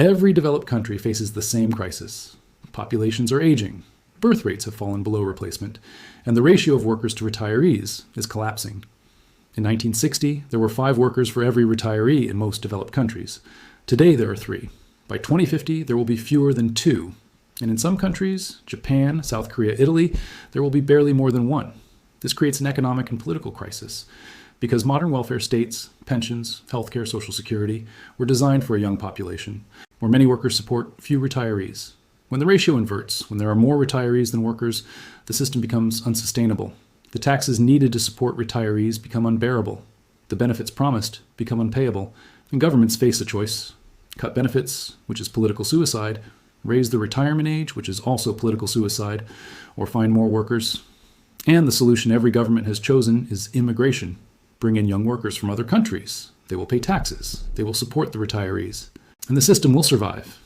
Every developed country faces the same crisis. Populations are aging, birth rates have fallen below replacement, and the ratio of workers to retirees is collapsing. In 1960, there were 5 workers for every retiree in most developed countries. Today, there are 3. By 2050, there will be fewer than 2. And in some countries, Japan, South Korea, Italy, there will be barely more than 1. This creates an economic and political crisis because modern welfare states, pensions, healthcare, social security were designed for a young population, where many workers support few retirees. When the ratio inverts, when there are more retirees than workers, the system becomes unsustainable. The taxes needed to support retirees become unbearable. The benefits promised become unpayable, and governments face a choice: cut benefits, which is political suicide, raise the retirement age, which is also political suicide, or find more workers. And the solution every government has chosen is immigration. Bring in young workers from other countries. They will pay taxes. They will support the retirees. And the system will survive.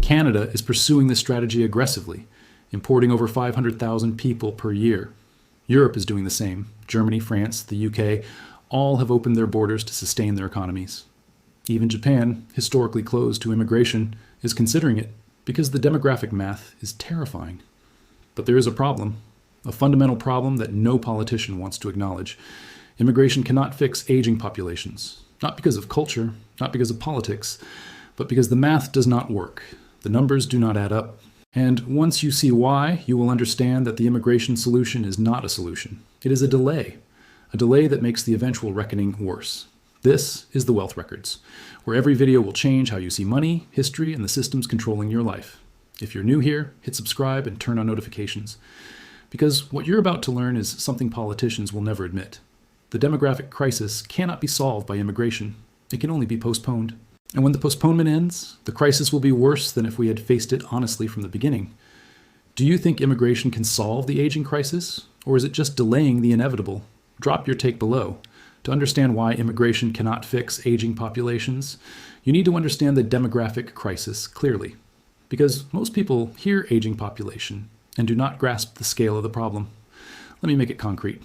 Canada is pursuing this strategy aggressively, importing over 500,000 people per year. Europe is doing the same. Germany, France, the UK, all have opened their borders to sustain their economies. Even Japan, historically closed to immigration, is considering it because the demographic math is terrifying. But there is a problem, a fundamental problem that no politician wants to acknowledge. Immigration cannot fix aging populations, not because of culture, not because of politics, but because the math does not work. The numbers do not add up. And once you see why, you will understand that the immigration solution is not a solution. It is a delay that makes the eventual reckoning worse. This is The Wealth Records, where every video will change how you see money, history, and the systems controlling your life. If you're new here, hit subscribe and turn on notifications. Because what you're about to learn is something politicians will never admit. The demographic crisis cannot be solved by immigration. It can only be postponed. And when the postponement ends, the crisis will be worse than if we had faced it honestly from the beginning. Do you think immigration can solve the aging crisis? Or is it just delaying the inevitable? Drop your take below. To understand why immigration cannot fix aging populations, you need to understand the demographic crisis clearly. Because most people hear aging population and do not grasp the scale of the problem. Let me make it concrete.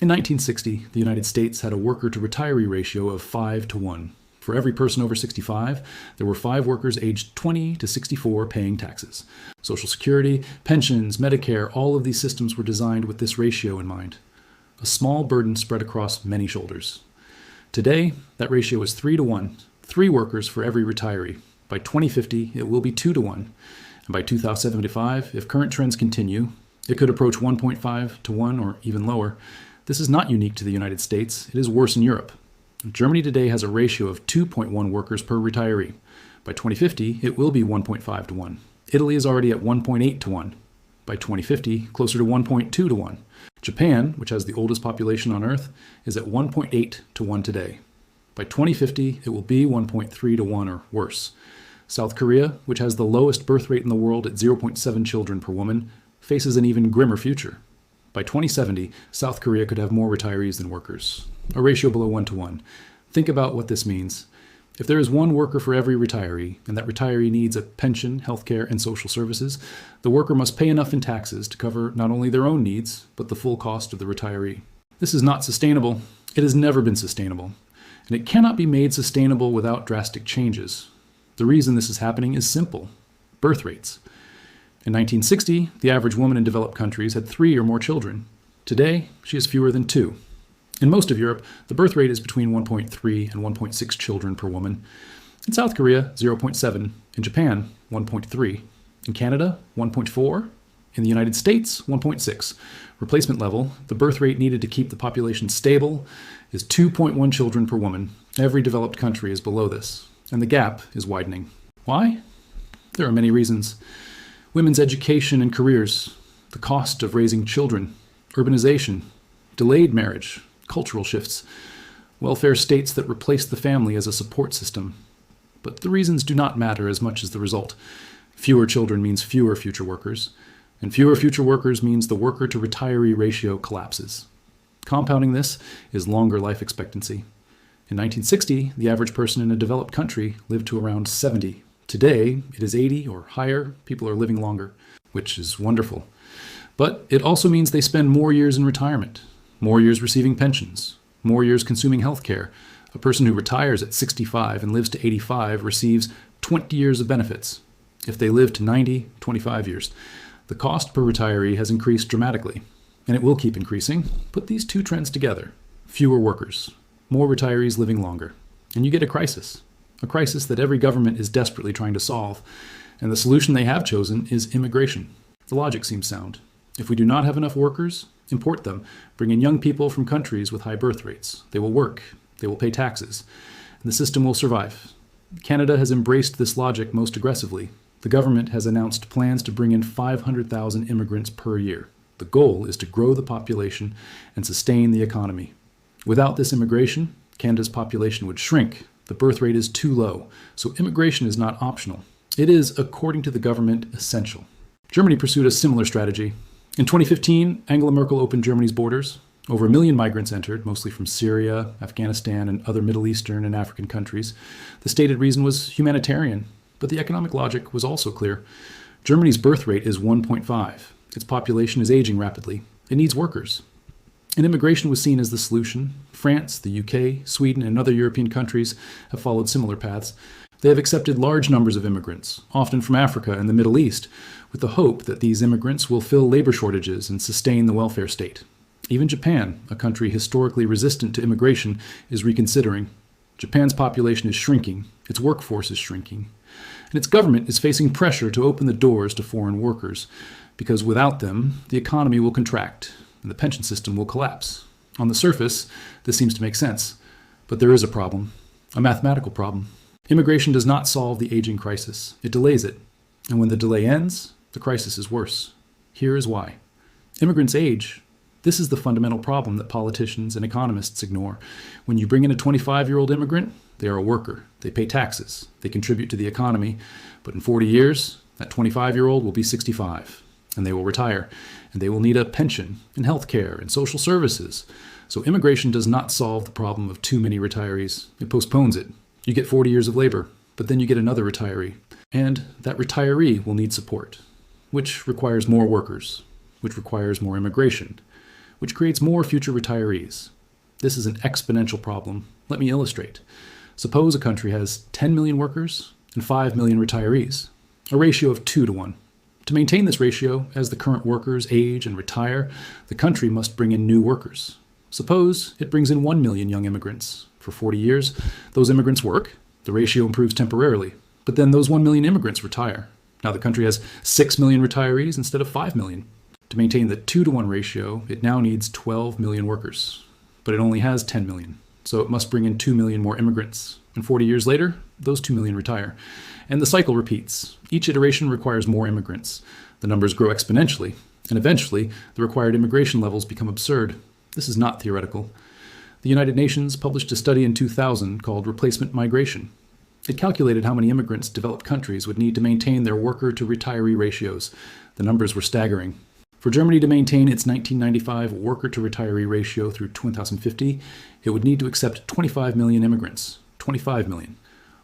In 1960, the United States had a worker-to-retiree ratio of 5-to-1. For every person over 65, there were 5 workers aged 20 to 64 paying taxes. Social Security, pensions, Medicare, all of these systems were designed with this ratio in mind. A small burden spread across many shoulders. Today, that ratio is 3-to-1, 3 workers for every retiree. By 2050, it will be 2-to-1. And by 2075, if current trends continue, it could approach 1.5-to-1 or even lower. This is not unique to the United States. It is worse in Europe. Germany today has a ratio of 2.1 workers per retiree. By 2050, it will be 1.5-to-1. Italy is already at 1.8-to-1. By 2050, closer to 1.2-to-1. Japan, which has the oldest population on Earth, is at 1.8-to-1 today. By 2050, it will be 1.3-to-1 or worse. South Korea, which has the lowest birth rate in the world at 0.7 children per woman, faces an even grimmer future. By 2070, South Korea could have more retirees than workers, a ratio below 1-to-1. Think about what this means. If there is 1 worker for every retiree, and that retiree needs a pension, healthcare, and social services, the worker must pay enough in taxes to cover not only their own needs, but the full cost of the retiree. This is not sustainable. It has never been sustainable. And it cannot be made sustainable without drastic changes. The reason this is happening is simple: birth rates. In 1960, the average woman in developed countries had 3 or more children. Today, she has fewer than 2. In most of Europe, the birth rate is between 1.3 and 1.6 children per woman. In South Korea, 0.7. In Japan, 1.3. In Canada, 1.4. In the United States, 1.6. Replacement level, the birth rate needed to keep the population stable, is 2.1 children per woman. Every developed country is below this, and the gap is widening. Why? There are many reasons. Women's education and careers, the cost of raising children, urbanization, delayed marriage, cultural shifts, welfare states that replace the family as a support system. But the reasons do not matter as much as the result. Fewer children means fewer future workers, and fewer future workers means the worker-to-retiree ratio collapses. Compounding this is longer life expectancy. In 1960, the average person in a developed country lived to around 70. Today, it is 80 or higher. People are living longer, which is wonderful. But it also means they spend more years in retirement, more years receiving pensions, more years consuming health care. A person who retires at 65 and lives to 85 receives 20 years of benefits. If they live to 90, 25 years. The cost per retiree has increased dramatically, and it will keep increasing. Put these two trends together. Fewer workers, more retirees living longer, and you get a crisis that every government is desperately trying to solve, and the solution they have chosen is immigration. The logic seems sound. If we do not have enough workers, import them, bring in young people from countries with high birth rates. They will work, they will pay taxes, and the system will survive. Canada has embraced this logic most aggressively. The government has announced plans to bring in 500,000 immigrants per year. The goal is to grow the population and sustain the economy. Without this immigration, Canada's population would shrink. The birth rate is too low, so immigration is not optional. It is, according to the government, essential. Germany pursued a similar strategy. In 2015, Angela Merkel opened Germany's borders. Over 1 million migrants entered, mostly from Syria, Afghanistan, and other Middle Eastern and African countries. The stated reason was humanitarian, but the economic logic was also clear. Germany's birth rate is 1.5. Its population is aging rapidly. It needs workers. And immigration was seen as the solution. France, the UK, Sweden, and other European countries have followed similar paths. They have accepted large numbers of immigrants, often from Africa and the Middle East, with the hope that these immigrants will fill labor shortages and sustain the welfare state. Even Japan, a country historically resistant to immigration, is reconsidering. Japan's population is shrinking, its workforce is shrinking, and its government is facing pressure to open the doors to foreign workers, because without them, the economy will contract and the pension system will collapse. On the surface, this seems to make sense, but there is a problem, a mathematical problem. Immigration does not solve the aging crisis. It delays it, and when the delay ends, the crisis is worse. Here is why. Immigrants age. This is the fundamental problem that politicians and economists ignore. When you bring in a 25-year-old immigrant, they are a worker. They pay taxes. They contribute to the economy. But in 40 years, that 25-year-old will be 65, and they will retire, and they will need a pension and health care and social services. So immigration does not solve the problem of too many retirees. It postpones it. You get 40 years of labor, but then you get another retiree. And that retiree will need support, which requires more workers, which requires more immigration, which creates more future retirees. This is an exponential problem. Let me illustrate. Suppose a country has 10 million workers and 5 million retirees, a ratio of 2 to 1. To maintain this ratio, as the current workers age and retire, the country must bring in new workers. Suppose it brings in 1 million young immigrants. For 40 years, those immigrants work. The ratio improves temporarily. But then those 1 million immigrants retire. Now the country has 6 million retirees instead of 5 million. To maintain the 2 to 1 ratio, it now needs 12 million workers. But it only has 10 million. So it must bring in 2 million more immigrants. And 40 years later, those 2 million retire. And the cycle repeats. Each iteration requires more immigrants. The numbers grow exponentially. And eventually, the required immigration levels become absurd. This is not theoretical. The United Nations published a study in 2000 called Replacement Migration. It calculated how many immigrants developed countries would need to maintain their worker-to-retiree ratios. The numbers were staggering. For Germany to maintain its 1995 worker-to-retiree ratio through 2050, it would need to accept 25 million immigrants. 25 million.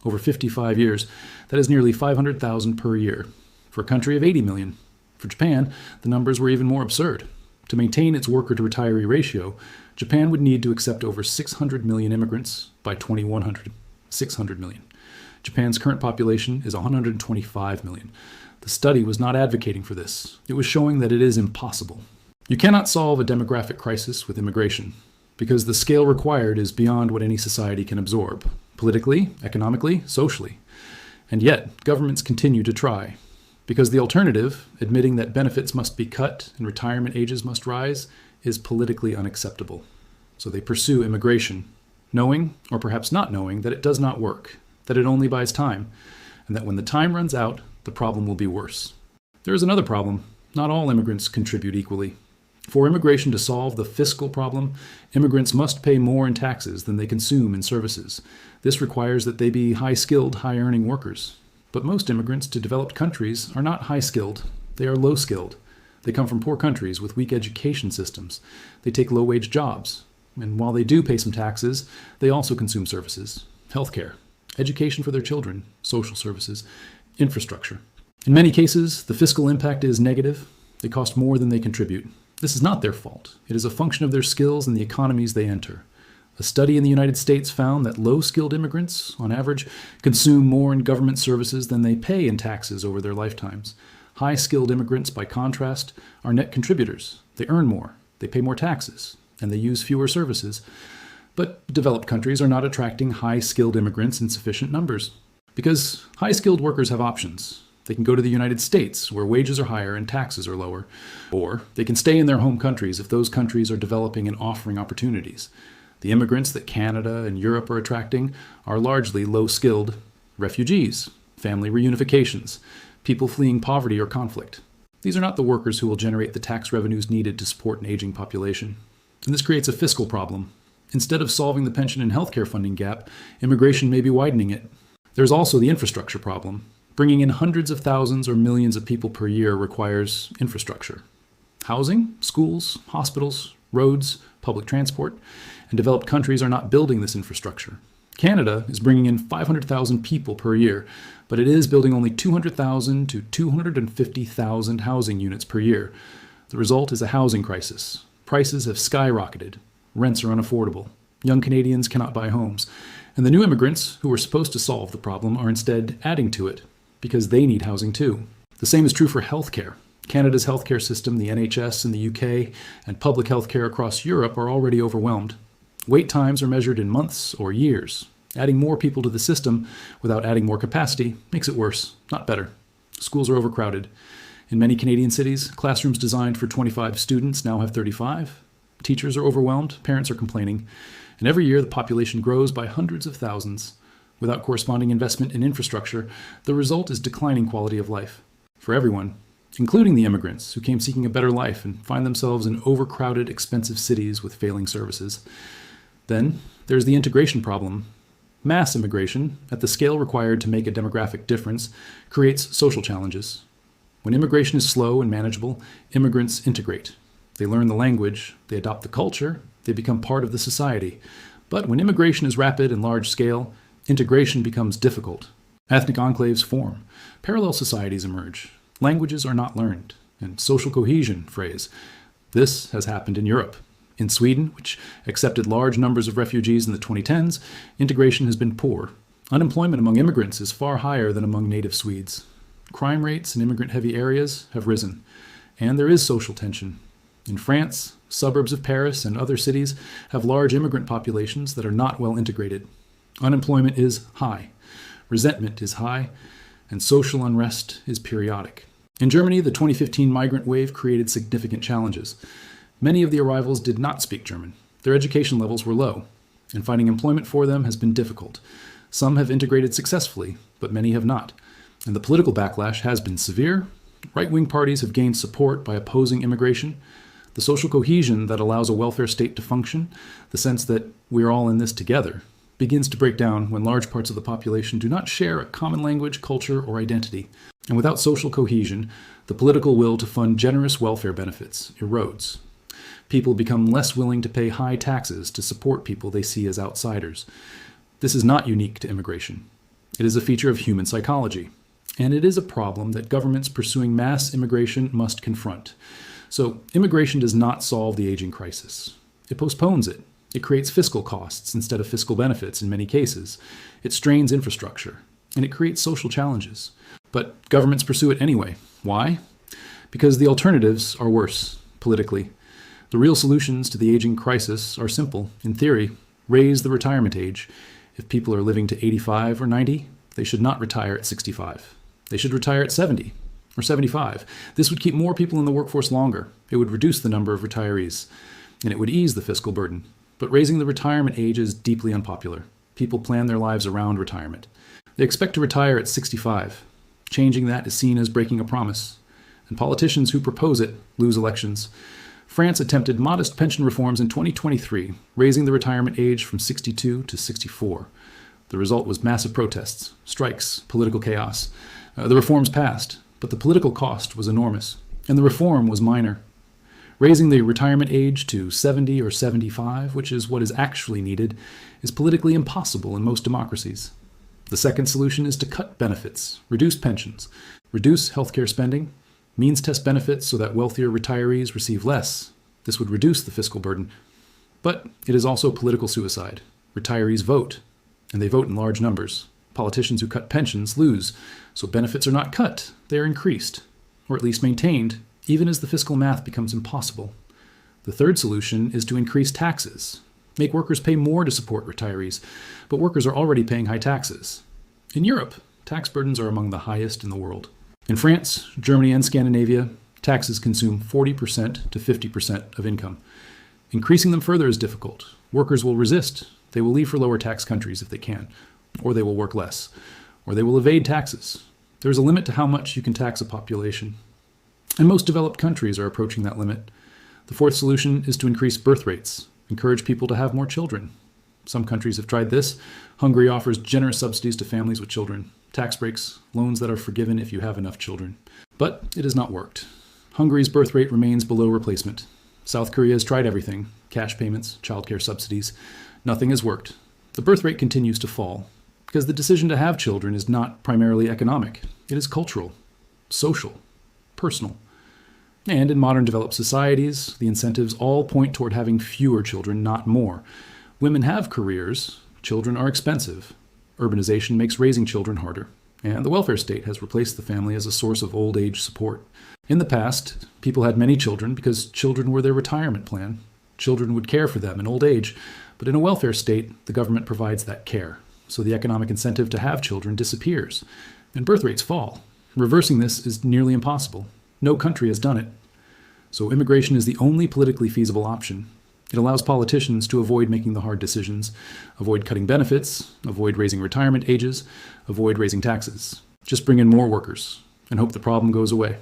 Over 55 years, that is nearly 500,000 per year. For a country of 80 million. For Japan, the numbers were even more absurd. To maintain its worker-to-retiree ratio, Japan would need to accept over 600 million immigrants by 2100. 600 million. Japan's current population is 125 million. The study was not advocating for this. It was showing that it is impossible. You cannot solve a demographic crisis with immigration, because the scale required is beyond what any society can absorb, politically, economically, socially. And yet, governments continue to try, because the alternative, admitting that benefits must be cut and retirement ages must rise, is politically unacceptable. So they pursue immigration, knowing, or perhaps not knowing, that it does not work, that it only buys time, and that when the time runs out, the problem will be worse. There is another problem. Not all immigrants contribute equally. For immigration to solve the fiscal problem, immigrants must pay more in taxes than they consume in services. This requires that they be high-skilled, high-earning workers. But most immigrants to developed countries are not high-skilled. They are low-skilled. They come from poor countries with weak education systems. They take low-wage jobs. And while they do pay some taxes, they also consume services, healthcare, education for their children, social services, infrastructure. In many cases, the fiscal impact is negative. They cost more than they contribute. This is not their fault. It is a function of their skills and the economies they enter. A study in the United States found that low-skilled immigrants, on average, consume more in government services than they pay in taxes over their lifetimes. High-skilled immigrants, by contrast, are net contributors. They earn more, they pay more taxes, and they use fewer services. But developed countries are not attracting high-skilled immigrants in sufficient numbers. Because high-skilled workers have options. They can go to the United States, where wages are higher and taxes are lower. Or they can stay in their home countries if those countries are developing and offering opportunities. The immigrants that Canada and Europe are attracting are largely low-skilled refugees, family reunifications, people fleeing poverty or conflict. These are not the workers who will generate the tax revenues needed to support an aging population. And this creates a fiscal problem. Instead of solving the pension and healthcare funding gap, immigration may be widening it. There's also the infrastructure problem. Bringing in hundreds of thousands or millions of people per year requires infrastructure. Housing, schools, hospitals, roads, public transport, and developed countries are not building this infrastructure. Canada is bringing in 500,000 people per year, but it is building only 200,000 to 250,000 housing units per year. The result is a housing crisis. Prices have skyrocketed. Rents are unaffordable. Young Canadians cannot buy homes. And the new immigrants, who were supposed to solve the problem, are instead adding to it, because they need housing too. The same is true for healthcare. Canada's healthcare system, the NHS in the UK, and public healthcare across Europe are already overwhelmed. Wait times are measured in months or years. Adding more people to the system without adding more capacity makes it worse, not better. Schools are overcrowded. In many Canadian cities, classrooms designed for 25 students now have 35. Teachers are overwhelmed, parents are complaining, and every year the population grows by hundreds of thousands. Without corresponding investment in infrastructure, the result is declining quality of life for everyone, including the immigrants who came seeking a better life and find themselves in overcrowded, expensive cities with failing services. Then there's the integration problem. Mass immigration, at the scale required to make a demographic difference, creates social challenges. When immigration is slow and manageable, immigrants integrate. They learn the language, they adopt the culture, they become part of the society. But when immigration is rapid and large scale, integration becomes difficult. Ethnic enclaves form. Parallel societies emerge. Languages are not learned. And social cohesion frays. This has happened in Europe. In Sweden, which accepted large numbers of refugees in the 2010s, integration has been poor. Unemployment among immigrants is far higher than among native Swedes. Crime rates in immigrant-heavy areas have risen. And there is social tension. In France, suburbs of Paris and other cities have large immigrant populations that are not well integrated. Unemployment is high, resentment is high, and social unrest is periodic. In Germany, the 2015 migrant wave created significant challenges. Many of the arrivals did not speak German. Their education levels were low, and finding employment for them has been difficult. Some have integrated successfully, but many have not. And the political backlash has been severe. Right-wing parties have gained support by opposing immigration. The social cohesion that allows a welfare state to function, the sense that we're all in this together, begins to break down when large parts of the population do not share a common language, culture, or identity. And without social cohesion, the political will to fund generous welfare benefits erodes. People become less willing to pay high taxes to support people they see as outsiders. This is not unique to immigration. It is a feature of human psychology. And it is a problem that governments pursuing mass immigration must confront. So, immigration does not solve the aging crisis. It postpones it. It creates fiscal costs instead of fiscal benefits in many cases. It strains infrastructure. And it creates social challenges. But governments pursue it anyway. Why? Because the alternatives are worse, politically. The real solutions to the aging crisis are simple. In theory, raise the retirement age. If people are living to 85 or 90, they should not retire at 65. They should retire at 70 or 75. This would keep more people in the workforce longer. It would reduce the number of retirees, and it would ease the fiscal burden. But raising the retirement age is deeply unpopular. People plan their lives around retirement. They expect to retire at 65. Changing that is seen as breaking a promise, and politicians who propose it lose elections. France attempted modest pension reforms in 2023, raising the retirement age from 62 to 64. The result was massive protests, strikes, political chaos. The reforms passed, but the political cost was enormous, and the reform was minor. Raising the retirement age to 70 or 75, which is what is actually needed, is politically impossible in most democracies. The second solution is to cut benefits, reduce pensions, reduce healthcare spending, means test benefits so that wealthier retirees receive less. This would reduce the fiscal burden. But it is also political suicide. Retirees vote, and they vote in large numbers. Politicians who cut pensions lose, so benefits are not cut, they are increased, or at least maintained, even as the fiscal math becomes impossible. The third solution is to increase taxes. Make workers pay more to support retirees, but workers are already paying high taxes. In Europe, tax burdens are among the highest in the world. In France, Germany, and Scandinavia, taxes consume 40% to 50% of income. Increasing them further is difficult. Workers will resist. They will leave for lower tax countries if they can, or they will work less, or they will evade taxes. There is a limit to how much you can tax a population, and most developed countries are approaching that limit. The fourth solution is to increase birth rates, encourage people to have more children. Some countries have tried this. Hungary offers generous subsidies to families with children, tax breaks, loans that are forgiven if you have enough children. But it has not worked. Hungary's birth rate remains below replacement. South Korea has tried everything: cash payments, childcare subsidies. Nothing has worked. The birth rate continues to fall because the decision to have children is not primarily economic. It is cultural, social, personal. And in modern developed societies, the incentives all point toward having fewer children, not more. Women have careers. Children are expensive. Urbanization makes raising children harder. And the welfare state has replaced the family as a source of old age support. In the past, people had many children because children were their retirement plan. Children would care for them in old age, but in a welfare state, the government provides that care. So the economic incentive to have children disappears, and birth rates fall. Reversing this is nearly impossible. No country has done it. So immigration is the only politically feasible option. It allows politicians to avoid making the hard decisions, avoid cutting benefits, avoid raising retirement ages, avoid raising taxes. Just bring in more workers and hope the problem goes away.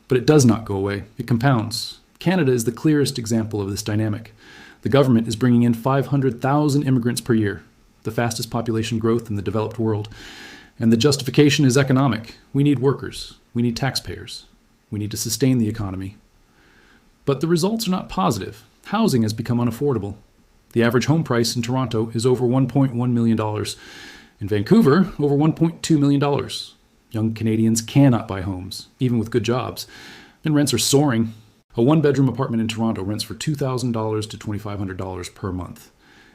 But it does not go away. It compounds. Canada is the clearest example of this dynamic. The government is bringing in 500,000 immigrants per year, the fastest population growth in the developed world. And the justification is economic. We need workers. We need taxpayers. We need to sustain the economy. But the results are not positive. Housing has become unaffordable. The average home price in Toronto is over $1.1 million. In Vancouver, over $1.2 million. Young Canadians cannot buy homes, even with good jobs, and rents are soaring. A one-bedroom apartment in Toronto rents for $2,000 to $2,500 per month.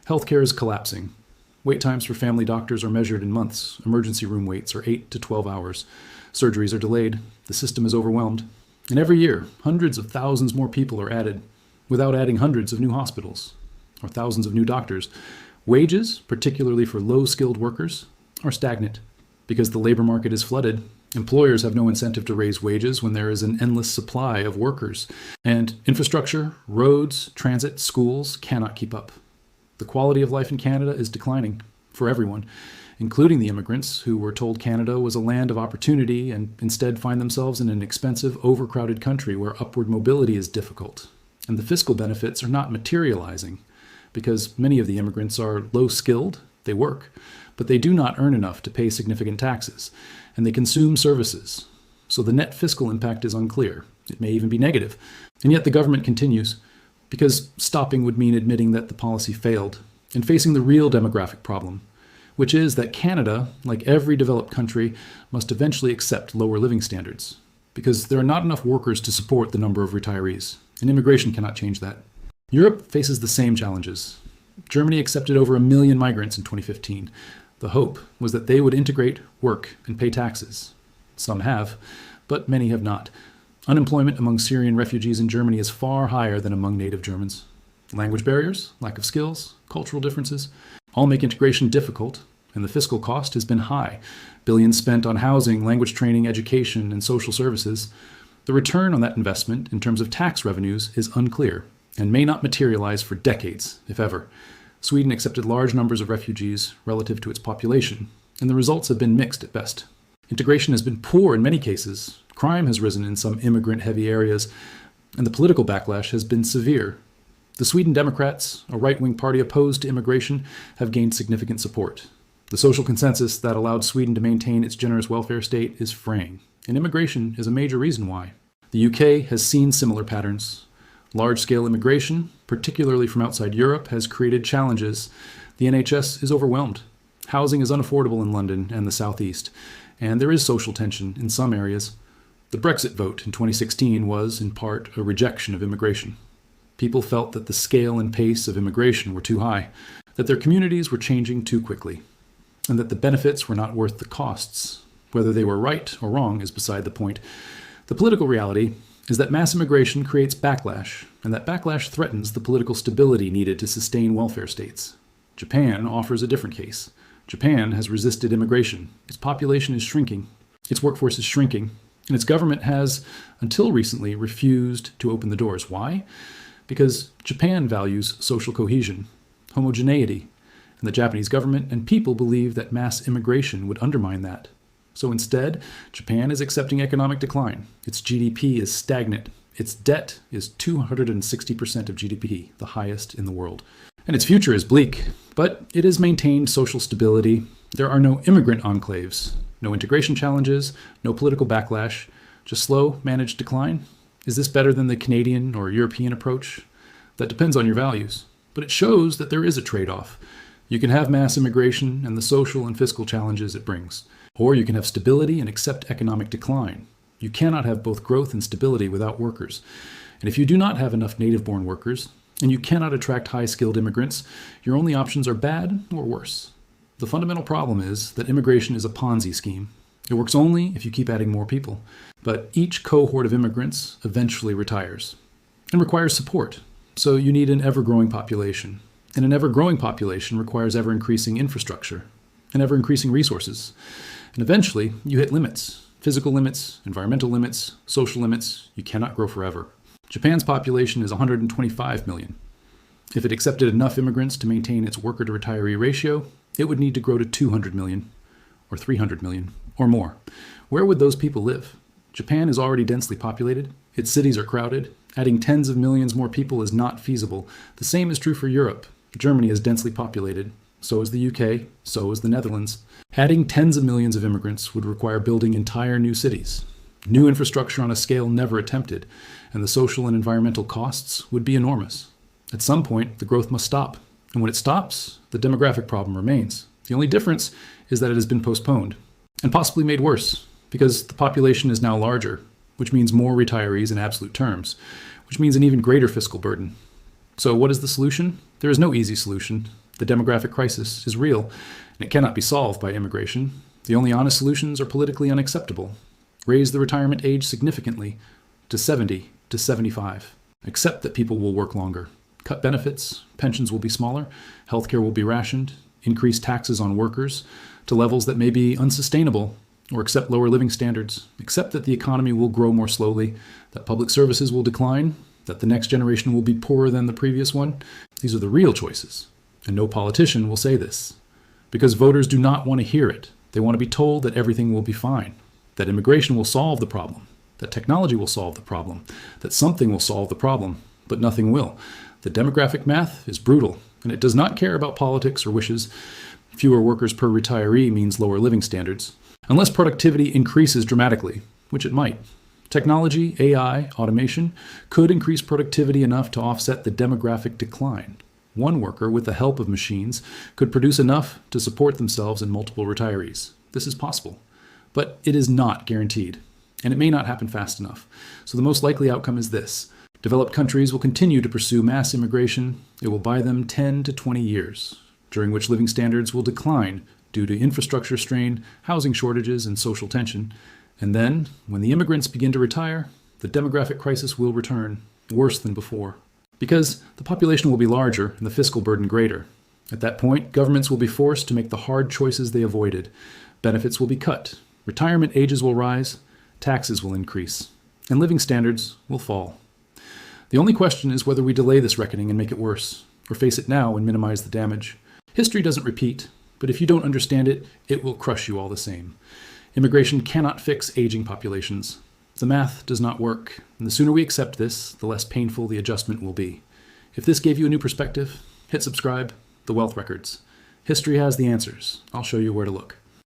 Healthcare is collapsing. Wait times for family doctors are measured in months. Emergency room waits are 8 to 12 hours. Surgeries are delayed. The system is overwhelmed. And every year, hundreds of thousands more people are added, without adding hundreds of new hospitals or thousands of new doctors. Wages, particularly for low-skilled workers, are stagnant. Because the labor market is flooded, employers have no incentive to raise wages when there is an endless supply of workers. And infrastructure, roads, transit, schools cannot keep up. The quality of life in Canada is declining for everyone, including the immigrants who were told Canada was a land of opportunity and instead find themselves in an expensive, overcrowded country where upward mobility is difficult. And the fiscal benefits are not materializing because many of the immigrants are low-skilled, they work, but they do not earn enough to pay significant taxes, and they consume services. So the net fiscal impact is unclear. It may even be negative. And yet the government continues, because stopping would mean admitting that the policy failed and facing the real demographic problem, which is that Canada, like every developed country, must eventually accept lower living standards, because there are not enough workers to support the number of retirees, and immigration cannot change that. Europe faces the same challenges. Germany accepted over 1 million migrants in 2015. The hope was that they would integrate, work, and pay taxes. Some have, but many have not. Unemployment among Syrian refugees in Germany is far higher than among native Germans. Language barriers, lack of skills, cultural differences, all make integration difficult, and the fiscal cost has been high. Billions spent on housing, language training, education, and social services. The return on that investment in terms of tax revenues is unclear and may not materialize for decades, if ever. Sweden accepted large numbers of refugees relative to its population, and the results have been mixed at best. Integration has been poor in many cases. Crime has risen in some immigrant-heavy areas, and the political backlash has been severe. The Sweden Democrats, a right-wing party opposed to immigration, have gained significant support. The social consensus that allowed Sweden to maintain its generous welfare state is fraying, and immigration is a major reason why. The UK has seen similar patterns. Large-scale immigration, particularly from outside Europe, has created challenges. The NHS is overwhelmed. Housing is unaffordable in London and the southeast, and there is social tension in some areas. The Brexit vote in 2016 was, in part, a rejection of immigration. People felt that the scale and pace of immigration were too high, that their communities were changing too quickly, and that the benefits were not worth the costs. Whether they were right or wrong is beside the point. The political reality is that mass immigration creates backlash, and that backlash threatens the political stability needed to sustain welfare states. Japan offers a different case. Japan has resisted immigration. Its population is shrinking. Its workforce is shrinking. And its government has, until recently, refused to open the doors. Why? Because Japan values social cohesion, homogeneity, and the Japanese government and people believe that mass immigration would undermine that. So instead, Japan is accepting economic decline. Its GDP is stagnant. Its debt is 260% of GDP, the highest in the world. And its future is bleak, but it has maintained social stability. There are no immigrant enclaves, no integration challenges, no political backlash, just slow, managed decline. Is this better than the Canadian or European approach? That depends on your values, but it shows that there is a trade-off. You can have mass immigration and the social and fiscal challenges it brings, or you can have stability and accept economic decline. You cannot have both growth and stability without workers. And if you do not have enough native-born workers, and you cannot attract high-skilled immigrants, your only options are bad or worse. The fundamental problem is that immigration is a Ponzi scheme. It works only if you keep adding more people. But each cohort of immigrants eventually retires and requires support. So you need an ever-growing population. And an ever-growing population requires ever-increasing infrastructure and ever-increasing resources. And eventually, you hit limits. Physical limits, environmental limits, social limits. You cannot grow forever. Japan's population is 125 million. If it accepted enough immigrants to maintain its worker-to-retiree ratio, it would need to grow to 200 million, or 300 million, or more. Where would those people live? Japan is already densely populated. Its cities are crowded. Adding tens of millions more people is not feasible. The same is true for Europe. Germany is densely populated. So is the UK. So is the Netherlands. Adding tens of millions of immigrants would require building entire new cities. New infrastructure on a scale never attempted, and the social and environmental costs would be enormous. At some point, the growth must stop. And when it stops, the demographic problem remains. The only difference is that it has been postponed, and possibly made worse, because the population is now larger, which means more retirees in absolute terms, which means an even greater fiscal burden. So what is the solution? There is no easy solution. The demographic crisis is real, and it cannot be solved by immigration. The only honest solutions are politically unacceptable. Raise the retirement age significantly to 70 to 75. Accept that people will work longer. Cut benefits, pensions will be smaller, healthcare will be rationed, increase taxes on workers to levels that may be unsustainable, or accept lower living standards. Accept that the economy will grow more slowly, that public services will decline, that the next generation will be poorer than the previous one. These are the real choices, and no politician will say this, because voters do not want to hear it. They want to be told that everything will be fine, that immigration will solve the problem, that technology will solve the problem, that something will solve the problem, but nothing will. The demographic math is brutal, and it does not care about politics or wishes. Fewer workers per retiree means lower living standards, unless productivity increases dramatically, which it might. Technology, AI, automation could increase productivity enough to offset the demographic decline. One worker, with the help of machines, could produce enough to support themselves and multiple retirees. This is possible. But it is not guaranteed, and it may not happen fast enough. So the most likely outcome is this. Developed countries will continue to pursue mass immigration. It will buy them 10 to 20 years, during which living standards will decline due to infrastructure strain, housing shortages, and social tension. And then, when the immigrants begin to retire, the demographic crisis will return, worse than before. Because the population will be larger and the fiscal burden greater. At that point, governments will be forced to make the hard choices they avoided. Benefits will be cut. Retirement ages will rise, taxes will increase, and living standards will fall. The only question is whether we delay this reckoning and make it worse, or face it now and minimize the damage. History doesn't repeat, but if you don't understand it, it will crush you all the same. Immigration cannot fix aging populations. The math does not work, and the sooner we accept this, the less painful the adjustment will be. If this gave you a new perspective, hit subscribe. The Wealth Records. History has the answers. I'll show you where to look.